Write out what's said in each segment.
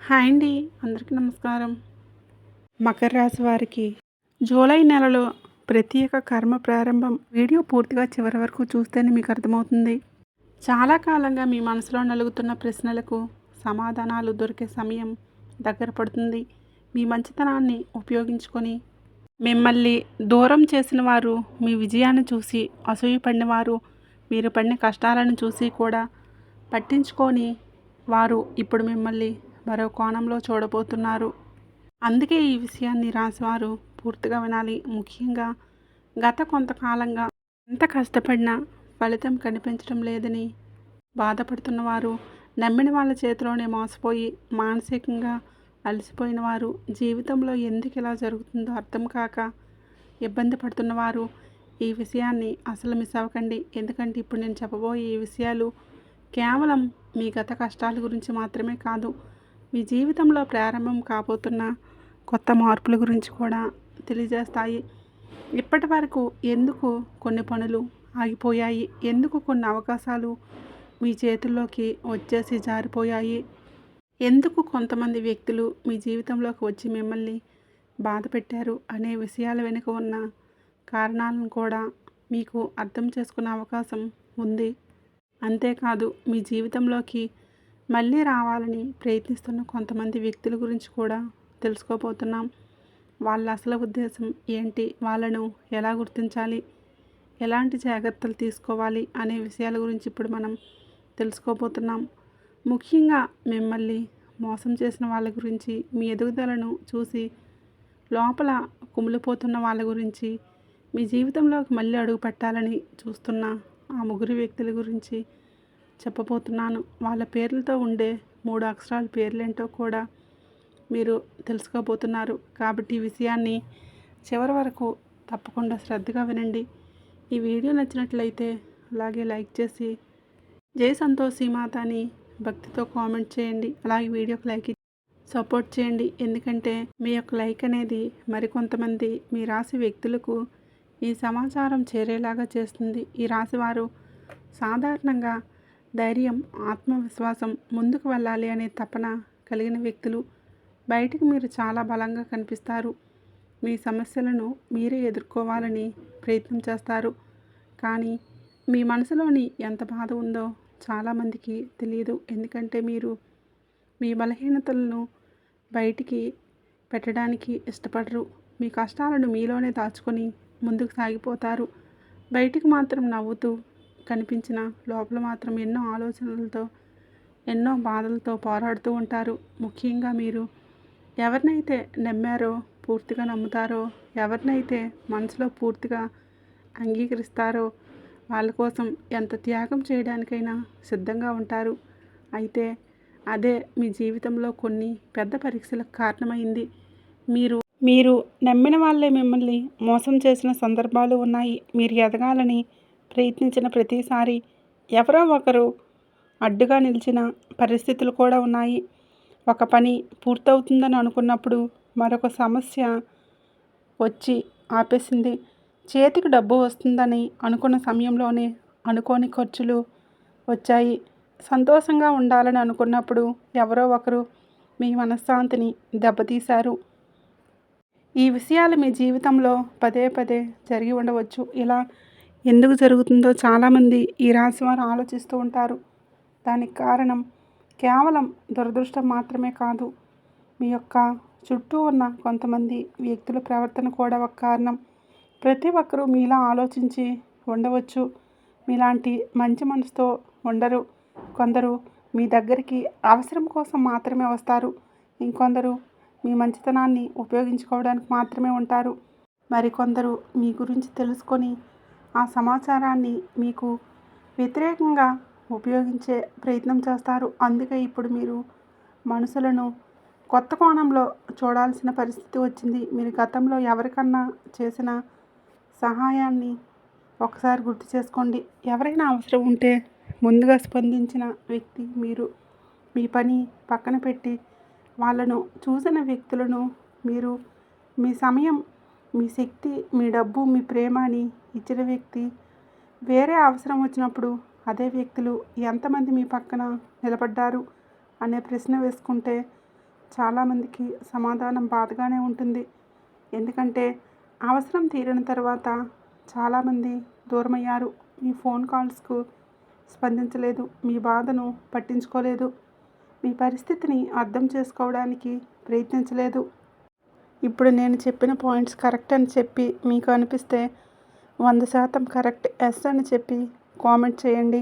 Hi అండి. అందరికీ నమస్కారం. మకర రాశి వారికి జూలై నెలలో ప్రత్యేక కర్మ ప్రారంభం. వీడియో పూర్తిగా చివరి వరకు చూస్తేనే మీకు అర్థమవుతుంది. చాలా కాలంగా మీ మనసులో నలుగుతున్న ప్రశ్నలకు సమాధానాలు దొరికే సమయం దగ్గర పడుతుంది. మీ మంచితనాన్ని ఉపయోగించుకొని మిమ్మల్ని దూరం చేసిన వారు, మీ విజయాన్ని చూసి అసూయపడిన వారు, మీరు పడిన కష్టాలను చూసి కూడా పట్టించుకొని వారు ఇప్పుడు మిమ్మల్ని మరో కోణంలో చూడబోతున్నారు. అందుకే ఈ విషయాన్ని రాశివారు పూర్తిగా వినాలి. ముఖ్యంగా గత కొంతకాలంగా ఎంత కష్టపడినా ఫలితం కనిపించడం లేదని బాధపడుతున్నవారు, నమ్మిన వాళ్ళ చేతిలోనే మోసపోయి మానసికంగా అలసిపోయిన వారు, జీవితంలో ఎందుకు ఇలా జరుగుతుందో అర్థం కాక ఇబ్బంది పడుతున్నవారు ఈ విషయాన్ని అసలు మిస్ అవ్వకండి. ఎందుకంటే ఇప్పుడు నేను చెప్పబోయే ఈ విషయాలు కేవలం మీ గత కష్టాల గురించి మాత్రమే కాదు, మీ జీవితంలో ప్రారంభం కాబోతున్న కొత్త మార్పుల గురించి కూడా తెలియజేస్తాయి. ఇప్పటి వరకు ఎందుకు కొన్ని పనులు ఆగిపోయాయి, ఎందుకు కొన్ని అవకాశాలు మీ చేతుల్లోకి వచ్చేసి జారిపోయాయి, ఎందుకు కొంతమంది వ్యక్తులు మీ జీవితంలోకి వచ్చి మిమ్మల్ని బాధ పెట్టారు అనే విషయాల వెనుక ఉన్న కారణాలను కూడా మీకు అర్థం చేసుకునే అవకాశం ఉంది. అంతేకాదు మీ జీవితంలోకి మళ్ళీ రావాలని ప్రయత్నిస్తున్న కొంతమంది వ్యక్తుల గురించి కూడా తెలుసుకోబోతున్నాం. వాళ్ళ అసలు ఉద్దేశం ఏంటి, వాళ్ళను ఎలా గుర్తించాలి, ఎలాంటి జాగ్రత్తలు తీసుకోవాలి అనే విషయాల గురించి ఇప్పుడు మనం తెలుసుకోబోతున్నాం. ముఖ్యంగా మిమ్మల్ని మోసం చేసిన వాళ్ళ గురించి, మీ ఎదుగుదలను చూసి లోపల కుమిలిపోతున్న వాళ్ళ గురించి, మీ జీవితంలోకి మళ్ళీ అడుగు పెట్టాలని చూస్తున్న ఆ ముగ్గురు వ్యక్తుల గురించి చెప్పబోతున్నాను. వాళ్ళ పేర్లతో ఉండే 3 అక్షరాల పేర్లేంటో కూడా మీరు తెలుసుకోబోతున్నారు. కాబట్టి ఈ విషయాన్ని చివరి వరకు తప్పకుండా శ్రద్ధగా వినండి. ఈ వీడియో నచ్చినట్లయితే అలాగే లైక్ చేసి జై సంతోషి మాత అని భక్తితో కామెంట్ చేయండి. అలాగే వీడియోకి లైక్ ఇచ్చి సపోర్ట్ చేయండి. ఎందుకంటే మీ యొక్క లైక్ అనేది మరికొంతమంది మీ రాశి వ్యక్తులకు ఈ సమాచారం చేరేలాగా చేస్తుంది. ఈ రాశి వారు సాధారణంగా ధైర్యం, ఆత్మవిశ్వాసం, ముందుకు వెళ్ళాలి అనే తపన కలిగిన వ్యక్తులు. బయటికి మీరు చాలా బలంగా కనిపిస్తారు. మీ సమస్యలను మీరే ఎదుర్కోవాలని ప్రయత్నం చేస్తారు. కానీ మీ మనసులోని ఎంత బాధ ఉందో చాలామందికి తెలియదు. ఎందుకంటే మీరు మీ బలహీనతలను బయటికి పెట్టడానికి ఇష్టపడరు. మీ కష్టాలను మీలోనే దాచుకొని ముందుకు సాగిపోతారు. బయటికి మాత్రం నవ్వుతూ కనిపించిన లోపల మాత్రం ఎన్నో ఆలోచనలతో, ఎన్నో బాధలతో పోరాడుతూ ఉంటారు. ముఖ్యంగా మీరు ఎవరినైతే నమ్మారో, పూర్తిగా నమ్ముతారో, ఎవరినైతే మనసులో పూర్తిగా అంగీకరిస్తారో వాళ్ళ కోసం ఎంత త్యాగం చేయడానికైనా సిద్ధంగా ఉంటారు. అయితే అదే మీ జీవితంలో కొన్ని పెద్ద పరీక్షలకు కారణమైంది. మీరు నమ్మిన వాళ్ళే మిమ్మల్ని మోసం చేసిన సందర్భాలు ఉన్నాయి. మీరు ఎదగాలని ప్రయత్నించిన ప్రతిసారి ఎవరో ఒకరు అడ్డుగా నిలిచిన పరిస్థితులు కూడా ఉన్నాయి. ఒక పని పూర్తవుతుందని అనుకున్నప్పుడు మరొక సమస్య వచ్చి ఆపేసింది. చేతికి డబ్బు వస్తుందని అనుకున్న సమయంలోనే అనుకోని ఖర్చులు వచ్చాయి. సంతోషంగా ఉండాలని అనుకున్నప్పుడు ఎవరో ఒకరు మీ మనశ్శాంతిని దెబ్బతీశారు. ఈ విషయాలు మీ జీవితంలో పదే పదే జరిగి ఉండవచ్చు. ఇలా ఎందుకు జరుగుతుందో చాలామంది ఈ రాశి వారు ఆలోచిస్తూ ఉంటారు. దానికి కారణం కేవలం దురదృష్టం మాత్రమే కాదు, మీ యొక్క చుట్టూ ఉన్న కొంతమంది వ్యక్తుల ప్రవర్తన కూడా ఒక కారణం. ప్రతి ఒక్కరూ మీలా ఆలోచించి ఉండవచ్చు, మీలాంటి మంచి మనసుతో ఉండరు. కొందరు మీ దగ్గరికి అవసరం కోసం మాత్రమే వస్తారు, ఇంకొందరు మీ మంచితనాన్ని ఉపయోగించుకోవడానికి మాత్రమే ఉంటారు. మరికొందరు మీ గురించి తెలుసుకొని ఆ సమాచారాన్ని మీకు వ్యతిరేకంగా ఉపయోగించే ప్రయత్నం చేస్తారు. అందుకే ఇప్పుడు మీరు మనుషులను కొత్త కోణంలో చూడాల్సిన పరిస్థితి వచ్చింది. మీరు గతంలో ఎవరికన్నా చేసిన సహాయాన్ని ఒకసారి గుర్తు చేసుకోండి. ఎవరైనా అవసరం ఉంటే ముందుగా స్పందించిన వ్యక్తి మీరు. మీ పని పక్కన పెట్టి వాళ్ళను చూసిన వ్యక్తులను మీరు మీ సమయం, మీ శక్తి, మీ డబ్బు, మీ ప్రేమ అని ఇచ్చిన వ్యక్తి వేరే అవసరం వచ్చినప్పుడు అదే వ్యక్తులు ఎంతమంది మీ పక్కన నిలబడ్డారు అనే ప్రశ్న వేసుకుంటే చాలామందికి సమాధానం బాధగానే ఉంటుంది. ఎందుకంటే అవసరం తీరిన తర్వాత చాలామంది దూరమయ్యారు. మీ ఫోన్ కాల్స్కు స్పందించలేదు, మీ బాధను పట్టించుకోలేదు, మీ పరిస్థితిని అర్థం చేసుకోవడానికి ప్రయత్నించలేదు. ఇప్పుడు నేను చెప్పిన పాయింట్స్ కరెక్ట్ అని చెప్పి మీకు అనిపిస్తే 100% కరెక్ట్ ఎస్ అని చెప్పి కామెంట్ చేయండి.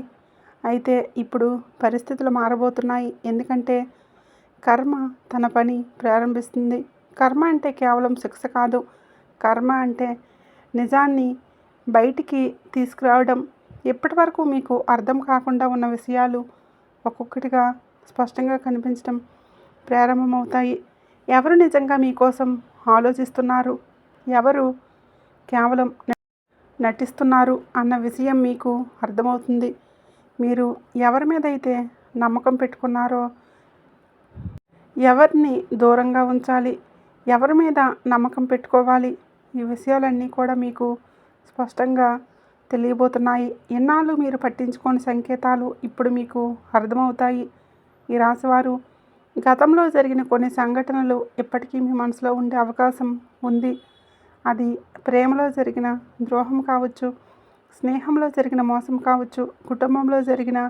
అయితే ఇప్పుడు పరిస్థితులు మారబోతున్నాయి. ఎందుకంటే కర్మ తన పని ప్రారంభిస్తుంది. కర్మ అంటే కేవలం శిక్ష కాదు. కర్మ అంటే నిజాన్ని బయటికి తీసుకురావడం. ఇప్పటి వరకు మీకు అర్థం కాకుండా ఉన్న విషయాలు ఒక్కొక్కటిగా స్పష్టంగా కనిపించడం ప్రారంభమవుతాయి. ఎవరు నిజంగా మీకోసం ఆలోచిస్తున్నారు, ఎవరు కేవలం నటిస్తున్నారు అన్న విషయం మీకు అర్థమవుతుంది. మీరు ఎవరి మీద అయితే నమ్మకం పెట్టుకున్నారో, ఎవరిని దూరంగా ఉంచాలి, ఎవరి మీద నమ్మకం పెట్టుకోవాలి, ఈ విషయాలన్నీ కూడా మీకు స్పష్టంగా తెలియబోతున్నాయి. ఎన్నాళ్ళు మీరు పట్టించుకోని సంకేతాలు ఇప్పుడు మీకు అర్థమవుతాయి. ఈ రాశివారు గతంలో జరిగిన కొన్ని సంఘటనలు ఇప్పటికీ మీ మనసులో ఉండే అవకాశం ఉంది. అది ప్రేమలో జరిగిన ద్రోహం కావచ్చు, స్నేహంలో జరిగిన మోసం కావచ్చు, కుటుంబంలో జరిగిన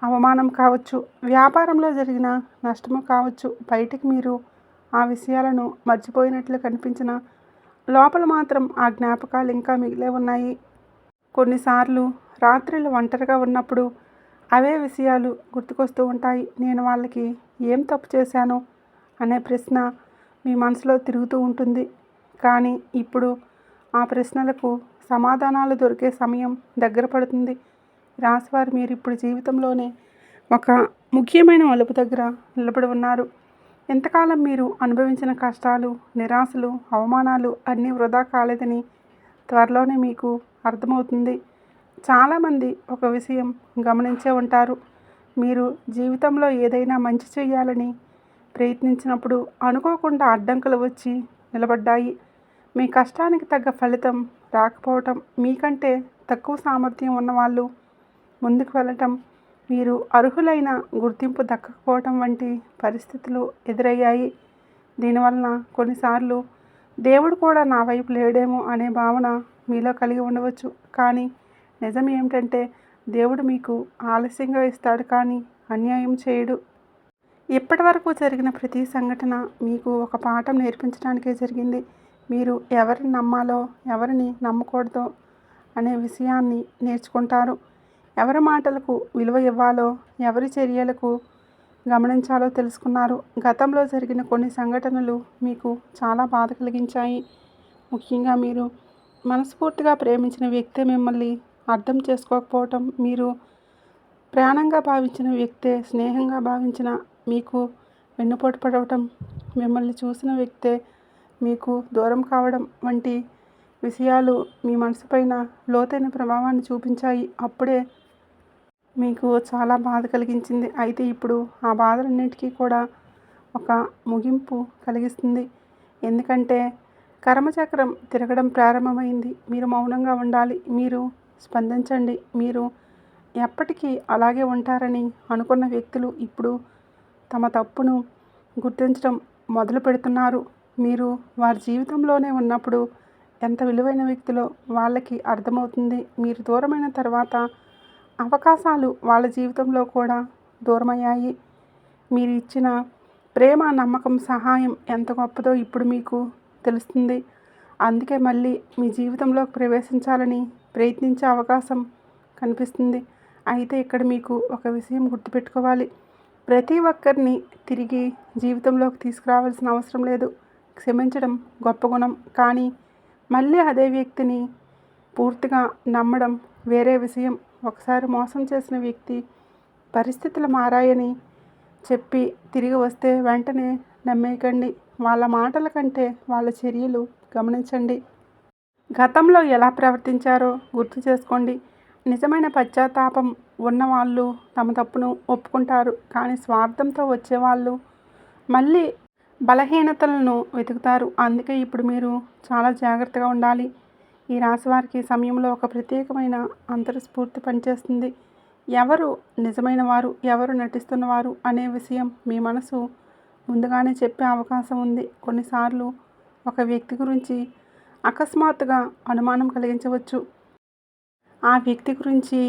అవమానం కావచ్చు, వ్యాపారంలో జరిగిన నష్టము కావచ్చు. బయటికి మీరు ఆ విషయాలను మర్చిపోయినట్లు కనిపించిన లోపల మాత్రం ఆ జ్ఞాపకాలు ఇంకా మిగిలే ఉన్నాయి. కొన్నిసార్లు రాత్రులు ఒంటరిగా ఉన్నప్పుడు అవే విషయాలు గుర్తుకొస్తూ ఉంటాయి. నేను వాళ్ళకి ఏం తప్పు చేశాను అనే ప్రశ్న మీ మనసులో తిరుగుతూ ఉంటుంది. కానీ ఇప్పుడు ఆ ప్రశ్నలకు సమాధానాలు దొరికే సమయం దగ్గర పడుతుంది. రాశివారు మీరు ఇప్పుడు జీవితంలోనే ఒక ముఖ్యమైన మలుపు దగ్గర నిలబడి ఉన్నారు. ఎంతకాలం మీరు అనుభవించిన కష్టాలు, నిరాశలు, అవమానాలు అన్నీ వృధా కాలేదని త్వరలోనే మీకు అర్థమవుతుంది. చాలామంది ఒక విషయం గమనించే ఉంటారు. మీరు జీవితంలో ఏదైనా మంచి చేయాలని ప్రయత్నించినప్పుడు అనుకోకుండా అడ్డంకులు వచ్చి నిలబడ్డాయి. మీ కష్టానికి తగ్గ ఫలితం రాకపోవటం, మీకంటే తక్కువ సామర్థ్యం ఉన్నవాళ్ళు ముందుకు వెళ్ళటం, మీరు అర్హులైన గుర్తింపు దక్కకపోవటం వంటి పరిస్థితులు ఎదురయ్యాయి. దీనివలన కొన్నిసార్లు దేవుడు కూడా నా వైపు లేడేమో అనే భావన మీలో కలిగి ఉండవచ్చు. కానీ నిజం ఏమిటంటే దేవుడు మీకు ఆలస్యంగా ఇస్తాడు, కానీ అన్యాయం చేయడు. ఇప్పటి వరకు జరిగిన ప్రతి సంఘటన మీకు ఒక పాఠం నేర్పించడానికే జరిగింది. మీరు ఎవరిని నమ్మాలో, ఎవరిని నమ్మకూడదో అనే విషయాన్ని నేర్చుకుంటారు. ఎవరి మాటలకు విలువ ఇవ్వాలో, ఎవరి చర్యలకు గమనించాలో తెలుసుకున్నారు. గతంలో జరిగిన కొన్ని సంఘటనలు మీకు చాలా బాధ కలిగించాయి. ముఖ్యంగా మీరు మనస్ఫూర్తిగా ప్రేమించిన వ్యక్తే మిమ్మల్ని అర్థం చేసుకోకపోవటం, మీరు ప్రాణంగా భావించిన వ్యక్తే స్నేహంగా భావించిన మీకు వెన్నుపోటు పడవటం, మిమ్మల్ని చూసిన వ్యక్తే మీకు దూరం కావడం వంటి విషయాలు మీ మనసుపైన లోతైన ప్రభావాన్ని చూపించాయి. అప్పుడే మీకు చాలా బాధ కలిగించింది. అయితే ఇప్పుడు ఆ బాధలన్నిటికీ కూడా ఒక ముగింపు కలిగిస్తుంది. ఎందుకంటే కర్మచక్రం తిరగడం ప్రారంభమైంది. మీరు మౌనంగా ఉండాలి, మీరు స్పందించండి. మీరు ఎప్పటికీ అలాగే ఉంటారని అనుకున్న వ్యక్తులు ఇప్పుడు తమ తప్పును గుర్తించడం మొదలు పెడుతున్నారు. మీరు వారి జీవితంలోనే ఉన్నప్పుడు ఎంత విలువైన వ్యక్తులో వాళ్ళకి అర్థమవుతుంది. మీరు దూరమైన తర్వాత అవకాశాలు వాళ్ళ జీవితంలో కూడా దూరమయ్యాయి. మీరు ఇచ్చిన ప్రేమ, నమ్మకం, సహాయం ఎంత గొప్పదో ఇప్పుడు మీకు తెలుస్తుంది. అందుకే మళ్ళీ మీ జీవితంలోకి ప్రవేశించాలని ప్రయత్నించే అవకాశం కనిపిస్తుంది. అయితే ఇక్కడ మీకు ఒక విషయం గుర్తుపెట్టుకోవాలి. ప్రతి ఒక్కరిని తిరిగి జీవితంలోకి తీసుకురావాల్సిన అవసరం లేదు. క్షమించడం గొప్ప గుణం, కానీ మళ్ళీ అదే వ్యక్తిని పూర్తిగా నమ్మడం వేరే విషయం. ఒకసారి మోసం చేసిన వ్యక్తి పరిస్థితులు మారాయని చెప్పి తిరిగి వస్తే వెంటనే నమ్మేయకండి. వాళ్ళ మాటల కంటే వాళ్ళ చర్యలు గమనించండి. గతంలో ఎలా ప్రవర్తించారో గుర్తు చేసుకోండి. నిజమైన పశ్చాత్తాపం ఉన్నవాళ్ళు తమ తప్పును ఒప్పుకుంటారు, కానీ స్వార్థంతో వచ్చేవాళ్ళు మళ్ళీ బలహీనతలను వెతుకుతారు. అందుకే ఇప్పుడు మీరు చాలా జాగ్రత్తగా ఉండాలి. ఈ రాశివారికి సమయంలో ఒక ప్రత్యేకమైన అంతర్స్ఫూర్తి పనిచేస్తుంది. ఎవరు నిజమైన వారు, ఎవరు నటిస్తున్నవారు అనే విషయం మీ మనసు ముందుగానే చెప్పే అవకాశం ఉంది. కొన్నిసార్లు ఒక వ్యక్తి గురించి అకస్మాత్తుగా అనుమానం కలిగించవచ్చు. ఆ వ్యక్తి గురించి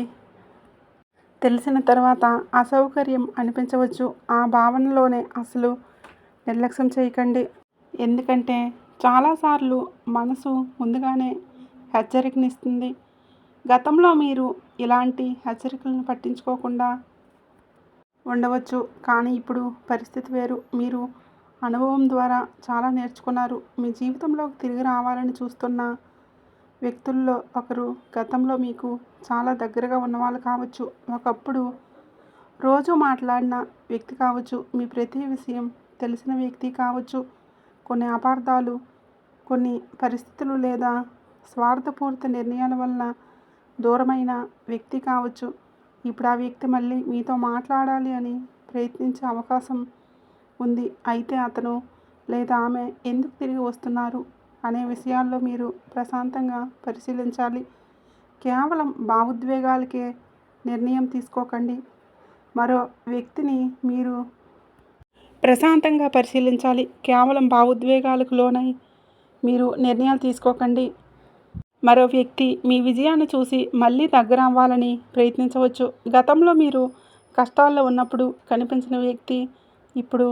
తెలిసిన తర్వాత అసౌకర్యం అనిపించవచ్చు. ఆ భావనలోనే అసలు నిర్లక్ష్యం చేయకండి. ఎందుకంటే చాలాసార్లు మనసు ముందుగానే హెచ్చరికనిస్తుంది. గతంలో మీరు ఇలాంటి హెచ్చరికలను పట్టించుకోకుండా ఉండవచ్చు. కానీ ఇప్పుడు పరిస్థితి వేరు. మీరు అనుభవం ద్వారా చాలా నేర్చుకున్నారు. మీ జీవితంలోకి తిరిగి రావాలని చూస్తున్న వ్యక్తుల్లో ఒకరు గతంలో మీకు చాలా దగ్గరగా ఉన్నవాళ్ళు కావచ్చు. ఒకప్పుడు రోజు మాట్లాడిన వ్యక్తి కావచ్చు. మీ ప్రతి విషయం తెలిసిన వ్యక్తి కావచ్చు. కొన్ని అపార్థాలు, కొన్ని పరిస్థితులు లేదా స్వార్థపూరిత నిర్ణయాల వలన దూరమైన వ్యక్తి కావచ్చు. ఇప్పుడు ఆ వ్యక్తి మళ్ళీ మీతో మాట్లాడాలి అని ప్రయత్నించే అవకాశం ఉంది. అయితే అతను లేదా ఆమె ఎందుకు తిరిగి వస్తున్నారు అనే విషయాల్లో మీరు ప్రశాంతంగా పరిశీలించాలి. కేవలం భావోద్వేగాలకే నిర్ణయం తీసుకోకండి. మరో వ్యక్తిని మీరు ప్రశాంతంగా పరిశీలించాలి. కేవలం భావోద్వేగాలకు లోనై మీరు నిర్ణయాలు తీసుకోకండి. మరో వ్యక్తి మీ విజయాన్ని చూసి మళ్ళీ దగ్గర అవ్వాలని ప్రయత్నించవచ్చు. గతంలో మీరు కష్టాల్లో ఉన్నప్పుడు కనిపించిన వ్యక్తి ఇప్పుడు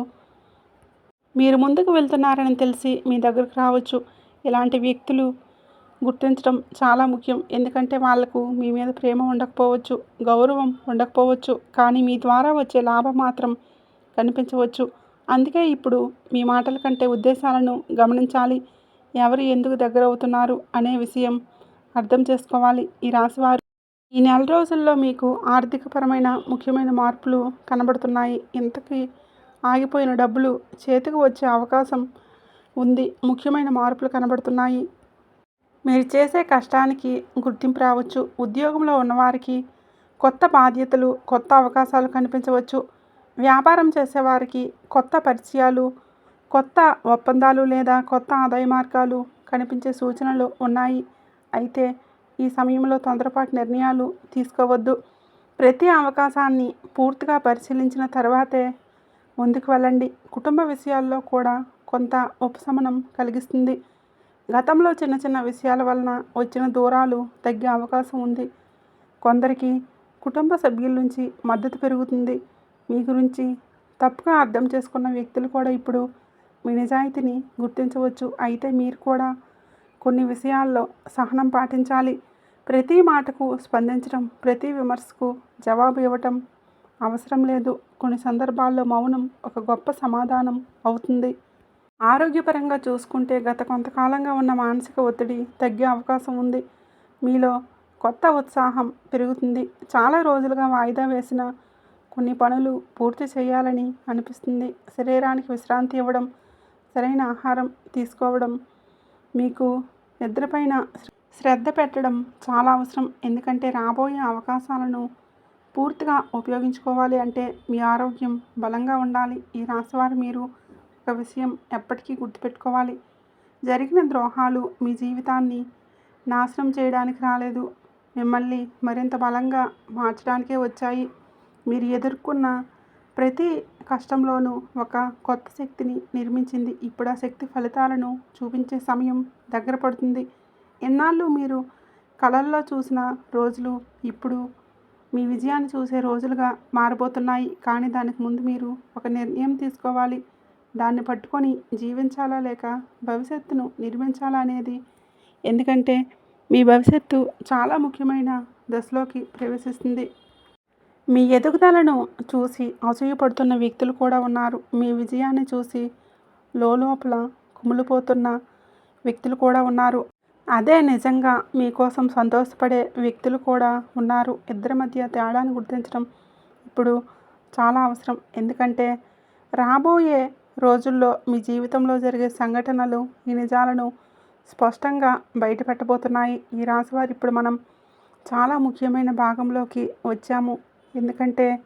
మీరు ముందుకు వెళ్తున్నారని తెలిసి మీ దగ్గరకు రావచ్చు. ఇలాంటి వ్యక్తులు గుర్తించడం చాలా ముఖ్యం. ఎందుకంటే వాళ్లకు మీ మీద ప్రేమ ఉండకపోవచ్చు, గౌరవం ఉండకపోవచ్చు. కానీ మీ ద్వారా వచ్చే లాభం మాత్రం కనిపించవచ్చు. అందుకే ఇప్పుడు మీ మాటల కంటే ఉద్దేశాలను గమనించాలి. ఎవరు ఎందుకు దగ్గర అవుతున్నారు అనే విషయం అర్థం చేసుకోవాలి. ఈ రాశివారు ఈ నెల రోజుల్లో మీకు ఆర్థికపరమైన ముఖ్యమైన మార్పులు కనబడుతున్నాయి. ఇంతకీ ఆగిపోయిన డబ్బులు చేతికి వచ్చే అవకాశం ఉంది. ముఖ్యమైన మార్పులు కనబడుతున్నాయి. మీరు చేసే కష్టానికి గుర్తింపు రావచ్చు. ఉద్యోగంలో ఉన్నవారికి కొత్త బాధ్యతలు, కొత్త అవకాశాలు కనిపించవచ్చు. వ్యాపారం చేసేవారికి కొత్త పరిచయాలు, కొత్త ఒప్పందాలు లేదా కొత్త ఆదాయ మార్గాలు కనిపించే సూచనలు ఉన్నాయి. అయితే ఈ సమయంలో తొందరపాటు నిర్ణయాలు తీసుకోవద్దు. ప్రతి అవకాశాన్ని పూర్తిగా పరిశీలించిన తర్వాతే ముందుకు వెళ్ళండి. కుటుంబ విషయాల్లో కూడా కొంత ఉపశమనం కలిగిస్తుంది. గతంలో చిన్న చిన్న విషయాల వలన వచ్చిన దూరాలు తగ్గే అవకాశం ఉంది. కొందరికి కుటుంబ సభ్యుల నుంచి మద్దతు పెరుగుతుంది. మీ గురించి తప్పుగా అర్థం చేసుకున్న వ్యక్తులు కూడా ఇప్పుడు మీ నిజాయితీని గుర్తించవచ్చు. అయితే మీరు కూడా కొన్ని విషయాల్లో సహనం పాటించాలి. ప్రతి మాటకు స్పందించడం, ప్రతి విమర్శకు జవాబు ఇవ్వటం అవసరం లేదు. కొన్ని సందర్భాల్లో మౌనం ఒక గొప్ప సమాధానం అవుతుంది. ఆరోగ్యపరంగా చూసుకుంటే గత కొంతకాలంగా ఉన్న మానసిక ఒత్తిడి తగ్గే అవకాశం ఉంది. మీలో కొత్త ఉత్సాహం పెరుగుతుంది. చాలా రోజులుగా వాయిదా వేసిన కొన్ని పనులు పూర్తి చేయాలని అనిపిస్తుంది. శరీరానికి విశ్రాంతి ఇవ్వడం, సరైన ఆహారం తీసుకోవడం, మీకు నిద్రపైన శ్రద్ధ పెట్టడం చాలా అవసరం. ఎందుకంటే రాబోయే అవకాశాలను పూర్తిగా ఉపయోగించుకోవాలి అంటే మీ ఆరోగ్యం బలంగా ఉండాలి. ఈ రాశివారు మీరు ఒక విషయం ఎప్పటికీ గుర్తుపెట్టుకోవాలి. జరిగిన ద్రోహాలు మీ జీవితాన్ని నాశనం చేయడానికి రాలేదు, మిమ్మల్ని మరింత బలంగా మార్చడానికే వచ్చాయి. మీరు ఎదుర్కొన్న ప్రతి కష్టంలోనూ ఒక కొత్త శక్తిని నిర్మించింది. ఇప్పుడు ఆ శక్తి ఫలితాలను చూపించే సమయం దగ్గర పడుతుంది. ఎన్నాళ్ళు మీరు కలల్లో చూసిన రోజులు ఇప్పుడు మీ విజయాన్ని చూసే రోజులుగా మారబోతున్నాయి. కానీ దానికి ముందు మీరు ఒక నిర్ణయం తీసుకోవాలి. దాన్ని పట్టుకొని జీవించాలా లేక భవిష్యత్తును నిర్మించాలా అనేది. ఎందుకంటే మీ భవిష్యత్తు చాలా ముఖ్యమైన దశలోకి ప్రవేశిస్తుంది. మీ ఎదుగుదలను చూసి అసూయపడుతున్న వ్యక్తులు కూడా ఉన్నారు. మీ విజయాన్ని చూసి లోపల కుమిలిపోతున్న వ్యక్తులు కూడా ఉన్నారు. అదే నిజంగా మీకోసం సంతోషపడే వ్యక్తులు కూడా ఉన్నారు. ఇద్దరి మధ్య తేడాను గుర్తించడం ఇప్పుడు చాలా అవసరం. ఎందుకంటే రాబోయే రోజుల్లో మీ జీవితంలో జరిగే సంఘటనలు ఈ నిజాలను స్పష్టంగా బయటపెట్టబోతున్నాయి. ఈ రాశివారు ఇప్పుడు మనం చాలా ముఖ్యమైన భాగంలోకి వచ్చాము. ఎందుకంటే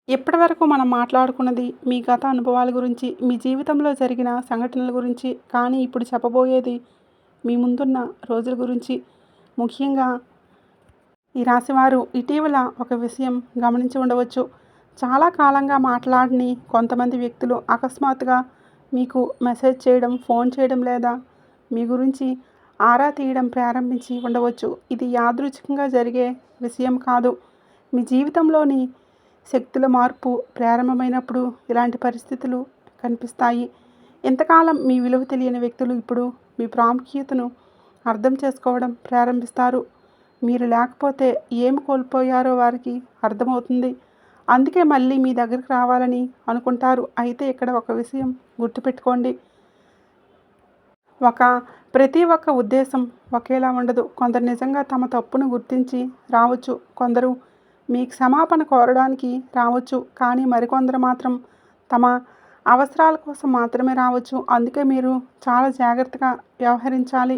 ఇప్పటివరకు మనం మాట్లాడుకున్నది మీ గత అనుభవాల గురించి, మీ జీవితంలో జరిగిన సంఘటనల గురించి. కానీ ఇప్పుడు చెప్పబోయేది మీ ముందున్న రోజుల గురించి. ముఖ్యంగా ఈ రాశివారు ఇటీవల ఒక విషయం గమనించి ఉండవచ్చు. చాలా కాలంగా మాట్లాడని కొంతమంది వ్యక్తులు అకస్మాత్తుగా మీకు మెసేజ్ చేయడం, ఫోన్ చేయడం లేదా మీ గురించి ఆరా తీయడం ప్రారంభించి ఉండవచ్చు. ఇది యాదృచ్ఛికంగా జరిగే విషయం కాదు. మీ జీవితంలోని శక్తుల మార్పు ప్రారంభమైనప్పుడు ఇలాంటి పరిస్థితులు కనిపిస్తాయి. ఇంతకాలం మీ విలువ తెలియని వ్యక్తులు ఇప్పుడు మీ ప్రాముఖ్యతను అర్థం చేసుకోవడం ప్రారంభిస్తారు. మీరు లేకపోతే ఏమి కోల్పోయారో వారికి అర్థమవుతుంది. అందుకే మళ్ళీ మీ దగ్గరికి రావాలని అనుకుంటారు. అయితే ఇక్కడ ఒక విషయం గుర్తుపెట్టుకోండి. ప్రతి ఒక్క ఉద్దేశం ఒకేలా ఉండదు. కొందరు నిజంగా తమ తప్పును గుర్తించి రావచ్చు. కొందరు మీ క్షమాపణ కోరడానికి రావచ్చు. కానీ మరికొందరు మాత్రం తమ అవసరాల కోసం మాత్రమే రావచ్చు. అందుకే మీరు చాలా జాగ్రత్తగా వ్యవహరించాలి.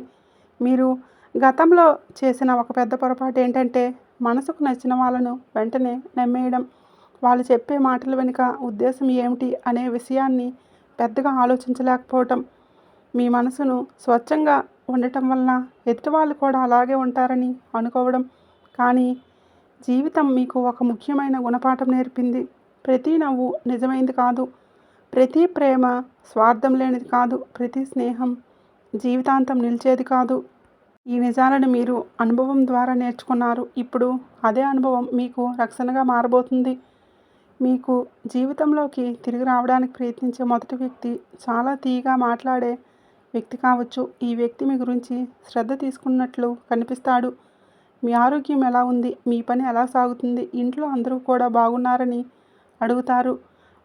మీరు గతంలో చేసిన ఒక పెద్ద పొరపాటు ఏంటంటే మనసుకు నచ్చిన వాళ్ళను వెంటనే నమ్మేయడం. వాళ్ళు చెప్పే మాటల వెనుక ఉద్దేశం ఏమిటి అనే విషయాన్ని పెద్దగా ఆలోచించలేకపోవటం. మీ మనసును స్వచ్ఛంగా ఉండటం వలన ఎదుటివాళ్ళు కూడా అలాగే ఉంటారని అనుకోవడం. కానీ జీవితం మీకు ఒక ముఖ్యమైన గుణపాఠం నేర్పింది. ప్రతి నవ్వు నిజమైంది కాదు. ప్రతి ప్రేమ స్వార్థం లేనిది కాదు. ప్రతి స్నేహం జీవితాంతం నిలిచేది కాదు. ఈ నిజాలను మీరు అనుభవం ద్వారా నేర్చుకున్నారు. ఇప్పుడు అదే అనుభవం మీకు రక్షణగా మారబోతుంది. మీకు జీవితంలోకి తిరిగి రావడానికి ప్రయత్నించే మొదటి వ్యక్తి చాలా తీయగా మాట్లాడే వ్యక్తి కావచ్చు. ఈ వ్యక్తి మీ గురించి శ్రద్ధ తీసుకున్నట్లు కనిపిస్తాడు. మీ ఆరోగ్యం ఎలా ఉంది, మీ పని ఎలా సాగుతుంది, ఇంట్లో అందరూ కూడా బాగున్నారని అడుగుతారు.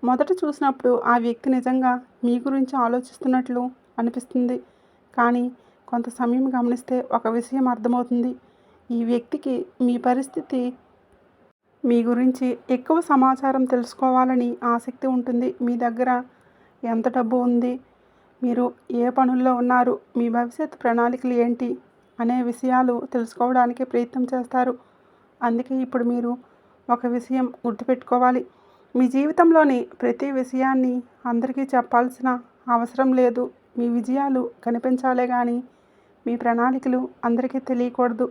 మొదట చూసినప్పుడు ఆ వ్యక్తి నిజంగా మీ గురించి ఆలోచిస్తున్నట్లు అనిపిస్తుంది. కానీ కొంత సమయం గమనిస్తే ఒక విషయం అర్థమవుతుంది. ఈ వ్యక్తికి మీ పరిస్థితి, మీ గురించి ఎక్కువ సమాచారం తెలుసుకోవాలని ఆసక్తి ఉంటుంది. మీ దగ్గర ఎంత డబ్బు ఉంది, మీరు ఏ పనుల్లో ఉన్నారు, మీ భవిష్యత్ ప్రణాళికలు ఏంటి అనే విషయాలు తెలుసుకోవడానికి ప్రయత్నం చేస్తారు. అందుకే ఇప్పుడు మీరు ఒక విషయం గుర్తుపెట్టుకోవాలి. మీ జీవితంలోని ప్రతి విషయాన్ని అందరికీ చెప్పాల్సిన అవసరం లేదు. మీ విజయాలు కనిపించాలే కానీ మీ ప్రణాళికలు అందరికీ తెలియకూడదు.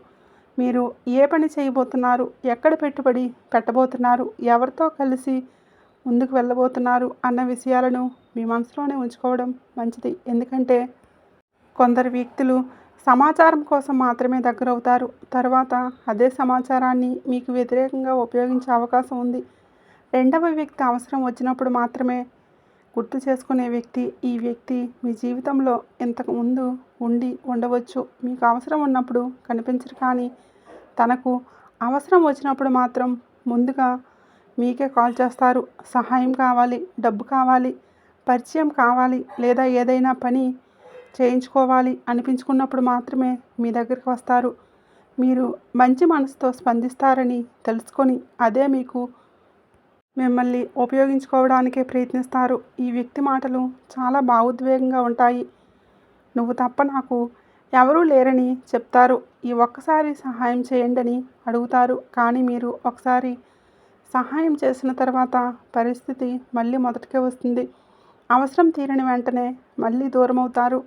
మీరు ఏ పని చేయబోతున్నారు, ఎక్కడ పెట్టుబడి పెట్టబోతున్నారు, ఎవరితో కలిసి ముందుకు వెళ్ళబోతున్నారు అన్న విషయాలను మీ మనసులోనే ఉంచుకోవడం మంచిది. ఎందుకంటే కొందరు వ్యక్తులు సమాచారం కోసం మాత్రమే దగ్గరవుతారు. తర్వాత అదే సమాచారాన్ని మీకు వ్యతిరేకంగా ఉపయోగించే అవకాశం ఉంది. రెండవ వ్యక్తి అవసరం వచ్చినప్పుడు మాత్రమే గుర్తు చేసుకునే వ్యక్తి ఈ వ్యక్తి మీ జీవితంలో ఇంతకు ముందు ఉండి ఉండవచ్చు. మీకు అవసరం ఉన్నప్పుడు కనిపించరు, కానీ తనకు అవసరం వచ్చినప్పుడు మాత్రం ముందుగా మీకే కాల్ చేస్తారు. సహాయం కావాలి, డబ్బు కావాలి, పరిచయం కావాలి, లేదా ఏదైనా పని చేయించుకోవాలి అనిపించుకున్నప్పుడు మాత్రమే మీ దగ్గరికి వస్తారు. మీరు మంచి మనసుతో స్పందిస్తారని తెలుసుకొని అదే మీకు మిమ్మల్ని ఉపయోగించుకోవడానికే ప్రయత్నిస్తారు. ఈ వ్యక్తి మాటలు చాలా భావోద్వేగంగా ఉంటాయి. నువ్వు తప్ప నాకు ఎవరూ లేరని చెప్తారు. ఈ ఒక్కసారి సహాయం చేయండి అని అడుగుతారు. కానీ మీరు ఒకసారి సహాయం చేసిన తర్వాత పరిస్థితి మళ్ళీ మొదటికే వస్తుంది. అవసరం తీరని వెంటనే మళ్ళీ దూరం అవుతారు.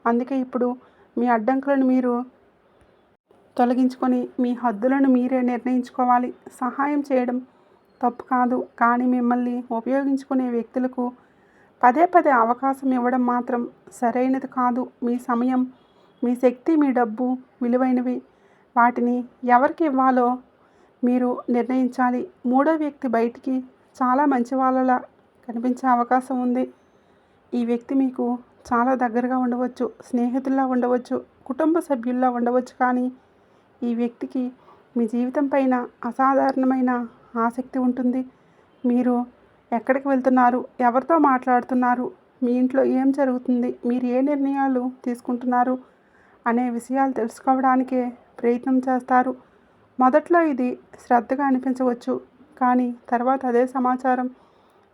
అందుకే ఇప్పుడు మీ అడ్డంకులను మీరు తొలగించుకొని మీ హద్దులను మీరే నిర్ణయించుకోవాలి. సహాయం చేయడం తప్పు కాదు, కానీ మిమ్మల్ని ఉపయోగించుకునే వ్యక్తులకు పదే పదే అవకాశం ఇవ్వడం మాత్రం సరైనది కాదు. మీ సమయం, మీ శక్తి, మీ డబ్బు విలువైనవి. వాటిని ఎవరికి ఇవ్వాలో మీరు నిర్ణయించాలి. మూడో వ్యక్తి బయటికి చాలా మంచి వాళ్ళలా కనిపించే అవకాశం ఉంది. ఈ వ్యక్తి మీకు చాలా దగ్గరగా ఉండవచ్చు, స్నేహితుల్లా ఉండవచ్చు, కుటుంబ సభ్యుల్లా ఉండవచ్చు. కానీ ఈ వ్యక్తికి మీ జీవితం పైన అసాధారణమైన ఆసక్తి ఉంటుంది. మీరు ఎక్కడికి వెళ్తున్నారు, ఎవరితో మాట్లాడుతున్నారు, మీ ఇంట్లో ఏం జరుగుతుంది, మీరు ఏ నిర్ణయాలు తీసుకుంటున్నారు అనే విషయాలు తెలుసుకోవడానికే ప్రయత్నం చేస్తారు. మొదట్లో ఇది శ్రద్ధగా అనిపించవచ్చు, కానీ తర్వాత అదే సమాచారం